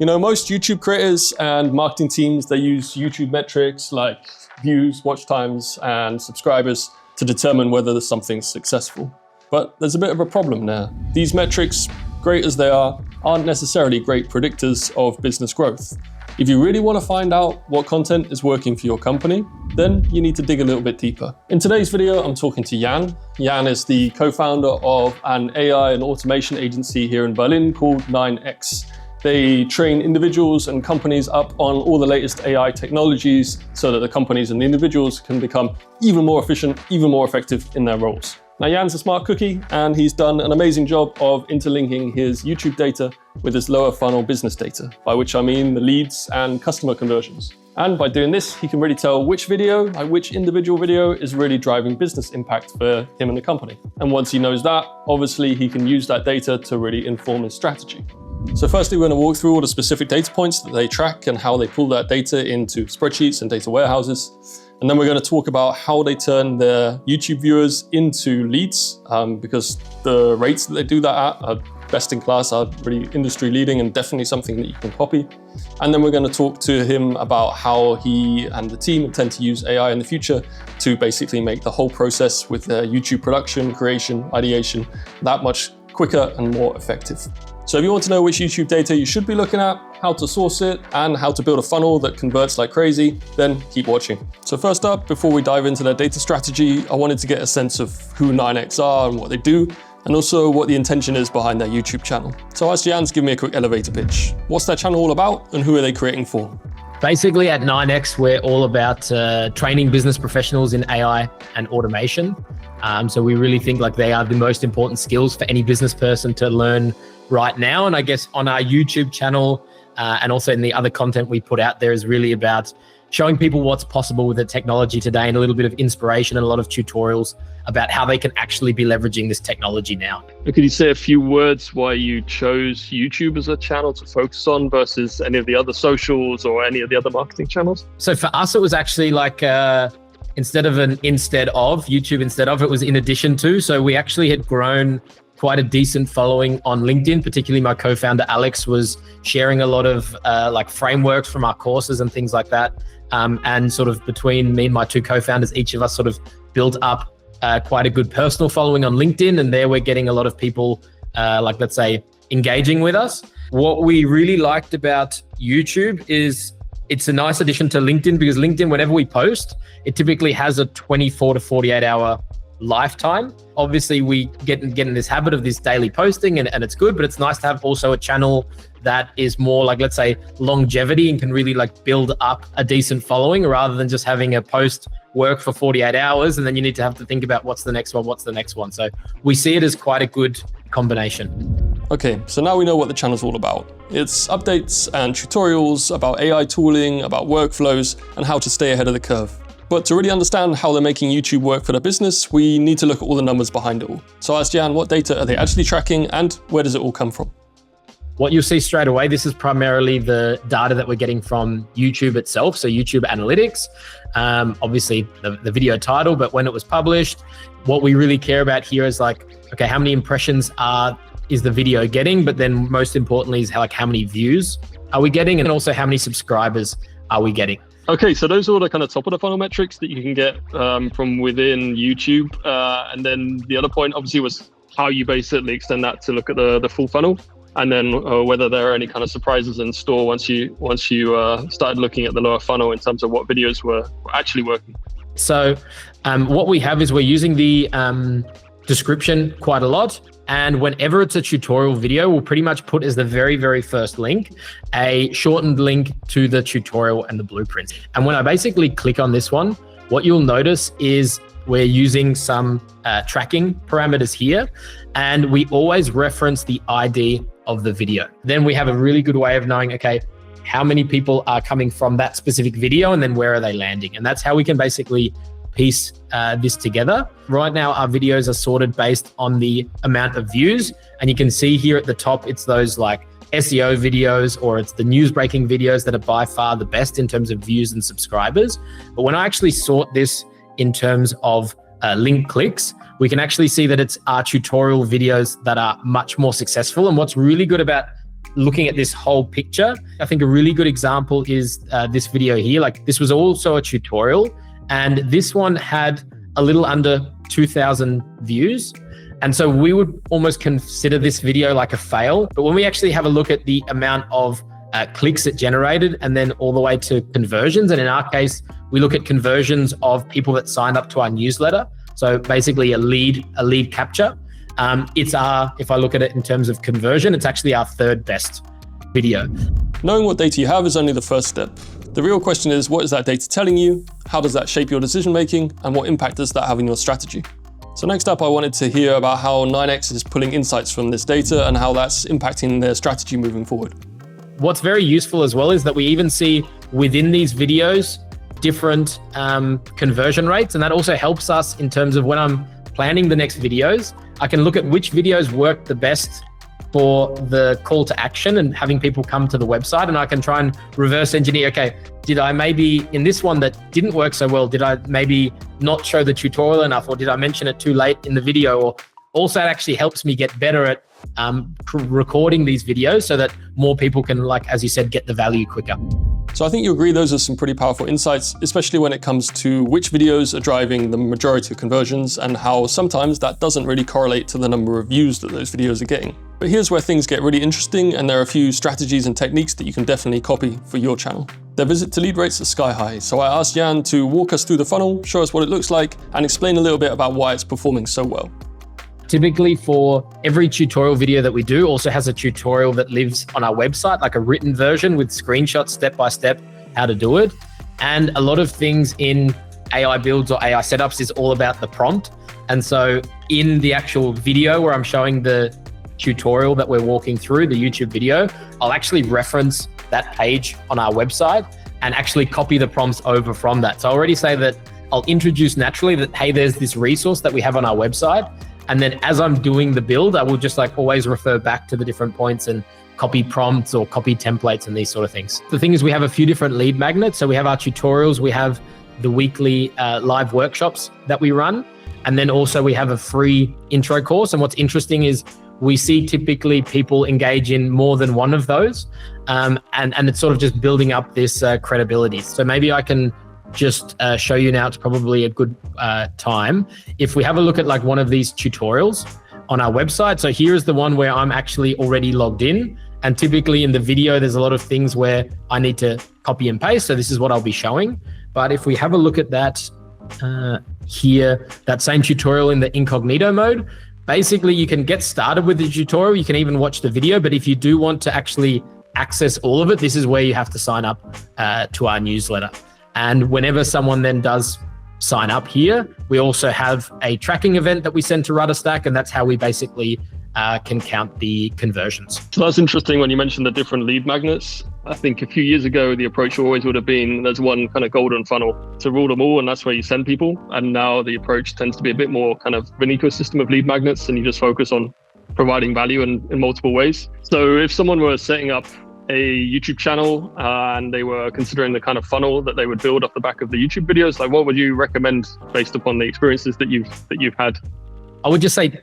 You know, most YouTube creators and marketing teams, they use YouTube metrics like views, watch times, and subscribers to determine whether something's successful. But there's a bit of a problem there. These metrics, great as they are, aren't necessarily great predictors of business growth. If you really want to find out what content is working for your company, then you need to dig a little bit deeper. In today's video, I'm talking to Jan. Jan is the co-founder of an AI and automation agency here in Berlin called Meinecke. They train individuals and companies up on all the latest AI technologies so that the companies and the individuals can become even more efficient, even more effective in their roles. Now, Jan's a smart cookie, and he's done an amazing job of interlinking his YouTube data with his lower funnel business data, by which I mean the leads and customer conversions. And by doing this, he can really tell which video, like which individual video, is really driving business impact for him and the company. And once he knows that, obviously he can use that data to really inform his strategy. So firstly, we're going to walk through all the specific data points that they track and how they pull that data into spreadsheets and data warehouses. And then we're going to talk about how they turn their YouTube viewers into leads, because the rates that they do that at are best in class, are really industry leading and definitely something that you can copy. And then we're going to talk to him about how he and the team intend to use AI in the future to basically make the whole process with their YouTube production, creation, ideation that much quicker and more effective. So if you want to know which YouTube data you should be looking at, how to source it, and how to build a funnel that converts like crazy, then keep watching. So first up, before we dive into their data strategy, I wanted to get a sense of who Meinecke are and what they do, and also what the intention is behind their YouTube channel. So I asked Jan to give me a quick elevator pitch. What's their channel all about, and who are they creating for? Basically, at Meinecke, we're all about training business professionals in AI and automation. So we really think like they are the most important skills for any business person to learn right now. And I guess on our YouTube channel and also in the other content we put out there is really about showing people what's possible with the technology today and a little bit of inspiration and a lot of tutorials about how they can actually be leveraging this technology now. Could you say a few words why you chose YouTube as a channel to focus on versus any of the other socials or any of the other marketing channels? So for us, it was actually like instead of, it was in addition to. So we actually had grown quite a decent following on LinkedIn. Particularly my co-founder Alex was sharing a lot of like frameworks from our courses and things like that. And sort of between me and my two co-founders, each of us sort of built up quite a good personal following on LinkedIn. And there we're getting a lot of people like, let's say, engaging with us. What we really liked about YouTube is it's a nice addition to LinkedIn, because LinkedIn, whenever we post, it typically has a 24 to 48 hour lifetime. Obviously, we get in this habit of this daily posting and it's good, but it's nice to have also a channel that is more like, let's say, longevity and can really like build up a decent following rather than just having a post work for 48 hours and then you need to have to think about what's the next one. So we see it as quite a good combination. Okay, so now we know what the channel's all about. It's updates and tutorials about AI tooling, about workflows, and how to stay ahead of the curve. But to really understand how they're making YouTube work for their business, we need to look at all the numbers behind it all. So I asked Jan, what data are they actually tracking and where does it all come from? What you'll see straight away, this is primarily the data that we're getting from YouTube itself. So YouTube analytics, obviously the video title, but when it was published, what we really care about here is like, okay, how many impressions is the video getting? But then most importantly is how many views are we getting? And also how many subscribers are we getting? Okay, so those are all the kind of top of the funnel metrics that you can get from within YouTube. And then the other point obviously was how you basically extend that to look at the full funnel. And then whether there are any kind of surprises in store once you started looking at the lower funnel in terms of what videos were actually working. So what we have is we're using the description quite a lot. And whenever it's a tutorial video, we'll pretty much put as the very, very first link, a shortened link to the tutorial and the blueprints. And when I basically click on this one, what you'll notice is we're using some tracking parameters here, and we always reference the ID of the video. Then we have a really good way of knowing, okay, how many people are coming from that specific video and then where are they landing? And that's how we can basically piece this together. Right now, our videos are sorted based on the amount of views. And you can see here at the top, it's those like SEO videos or it's the news breaking videos that are by far the best in terms of views and subscribers. But when I actually sort this in terms of link clicks, we can actually see that it's our tutorial videos that are much more successful. And what's really good about looking at this whole picture. I think a really good example is this video here. Like this was also a tutorial, and this one had a little under 2,000 views. And so we would almost consider this video like a fail. But when we actually have a look at the amount of clicks it generated and then all the way to conversions, and in our case, we look at conversions of people that signed up to our newsletter. So basically a lead capture. If I look at it in terms of conversion, it's actually our third best video. Knowing what data you have is only the first step. The real question is, what is that data telling you? How does that shape your decision making? And what impact does that have on your strategy? So next up, I wanted to hear about how 9x is pulling insights from this data and how that's impacting their strategy moving forward. What's very useful as well is that we even see within these videos different conversion rates. And that also helps us in terms of when I'm planning the next videos, I can look at which videos work the best for the call to action and having people come to the website. And I can try and reverse engineer, okay, did I maybe in this one that didn't work so well, did I maybe not show the tutorial enough, or did I mention it too late in the video? Or also it actually helps me get better at recording these videos so that more people can, like, as you said, get the value quicker. So I think you agree those are some pretty powerful insights, especially when it comes to which videos are driving the majority of conversions and how sometimes that doesn't really correlate to the number of views that those videos are getting. But here's where things get really interesting, and there are a few strategies and techniques that you can definitely copy for your channel. Their visit to lead rates are sky high, so I asked Jan to walk us through the funnel, show us what it looks like, and explain a little bit about why it's performing so well. Typically for every tutorial video that we do also has a tutorial that lives on our website, like a written version with screenshots step-by-step how to do it. And a lot of things in AI builds or AI setups is all about the prompt. And so in the actual video where I'm showing the tutorial that we're walking through, the YouTube video, I'll actually reference that page on our website and actually copy the prompts over from that. So I already say that I'll introduce naturally that, hey, there's this resource that we have on our website. And then as I'm doing the build, I will just like always refer back to the different points and copy prompts or copy templates and these sort of things. The thing is we have a few different lead magnets. So we have our tutorials, we have the weekly live workshops that we run. And then also we have a free intro course. And what's interesting is we see typically people engage in more than one of those. And it's sort of just building up this credibility. So maybe I can just show you now. It's probably a good time. If we have a look at like one of these tutorials on our website. So here's the one where I'm actually already logged in. And typically in the video, there's a lot of things where I need to copy and paste. So this is what I'll be showing. But if we have a look at that here, that same tutorial in the incognito mode, basically you can get started with the tutorial. You can even watch the video. But if you do want to actually access all of it, this is where you have to sign up to our newsletter. And whenever someone then does sign up here, we also have a tracking event that we send to Rudderstack, and that's how we basically can count the conversions. So that's interesting when you mentioned the different lead magnets. I think a few years ago, the approach always would have been there's one kind of golden funnel to rule them all, and that's where you send people. And now the approach tends to be a bit more kind of an ecosystem of lead magnets, and you just focus on providing value in multiple ways. So if someone were setting up a YouTube channel and they were considering the kind of funnel that they would build off the back of the YouTube videos, like what would you recommend based upon the experiences that you've had? I would just say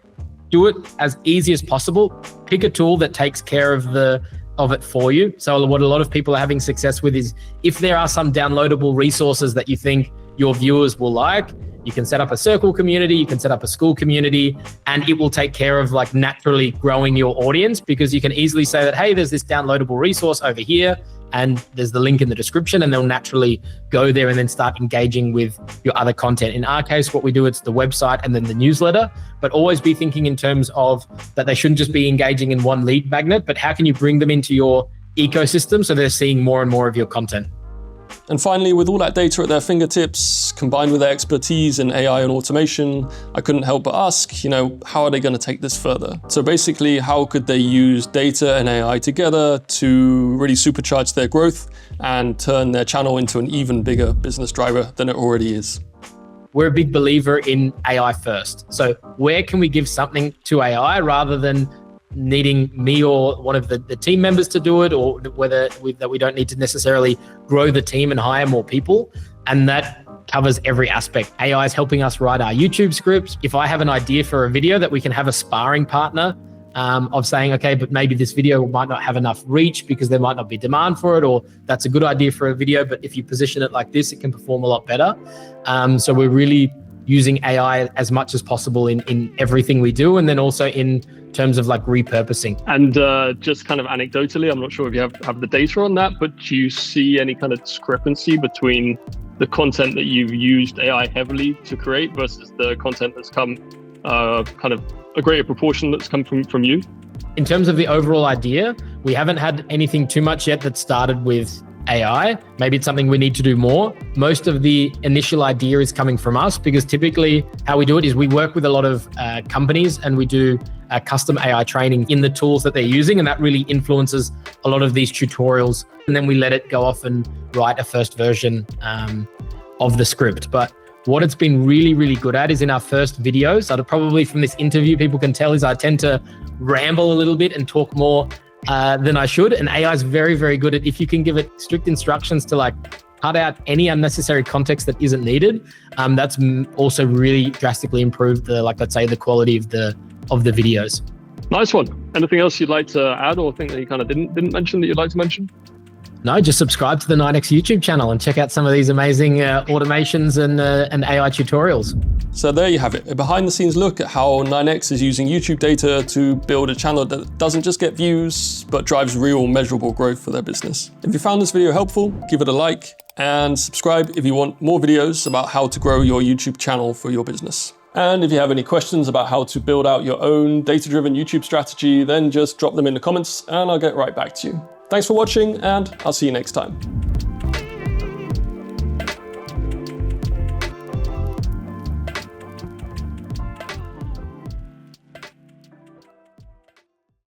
do it as easy as possible. Pick a tool that takes care of it for you. So what a lot of people are having success with is if there are some downloadable resources that you think your viewers will like, you can set up a circle community, you can set up a school community, and it will take care of like naturally growing your audience, because you can easily say that, hey, there's this downloadable resource over here and there's the link in the description, and they'll naturally go there and then start engaging with your other content. In our case, what we do, it's the website and then the newsletter, but always be thinking in terms of that they shouldn't just be engaging in one lead magnet, but how can you bring them into your ecosystem so they're seeing more and more of your content. And finally, with all that data at their fingertips, combined with their expertise in AI and automation, I couldn't help but ask, how are they going to take this further? So basically, how could they use data and AI together to really supercharge their growth and turn their channel into an even bigger business driver than it already is? We're a big believer in AI first. So where can we give something to AI rather than needing me or one of the team members to do it, or that we don't need to necessarily grow the team and hire more people. And that covers every aspect. AI is helping us write our YouTube scripts. If I have an idea for a video, that we can have a sparring partner of saying, okay, but maybe this video might not have enough reach because there might not be demand for it, or that's a good idea for a video, but if you position it like this, it can perform a lot better. So we're really using AI as much as possible in everything we do, and then also in terms of like repurposing. And just kind of anecdotally, I'm not sure if you have the data on that, but do you see any kind of discrepancy between the content that you've used AI heavily to create versus the content that's come kind of a greater proportion that's come from you? In terms of the overall idea, we haven't had anything too much yet that started with AI. Maybe it's something we need to do more. Most of the initial idea is coming from us, because typically how we do it is we work with a lot of companies and we do custom AI training in the tools that they're using, and that really influences a lot of these tutorials. And then we let it go off and write a first version of the script. But what it's been really, really good at is in our first videos, so probably from this interview, people can tell is I tend to ramble a little bit and talk more than I should. And AI is very, very good at, if you can give it strict instructions to like cut out any unnecessary context that isn't needed, that's also really drastically improved the, like, let's say, the quality of the videos. Nice one. Anything else you'd like to add, or think that you kind of didn't mention that you'd like to mention? No, just subscribe to the 9X YouTube channel and check out some of these amazing automations and AI tutorials. So there you have it, a behind the scenes look at how 9X is using YouTube data to build a channel that doesn't just get views, but drives real measurable growth for their business. If you found this video helpful, give it a like and subscribe if you want more videos about how to grow your YouTube channel for your business. And if you have any questions about how to build out your own data-driven YouTube strategy, then just drop them in the comments and I'll get right back to you. Thanks for watching, and I'll see you next time.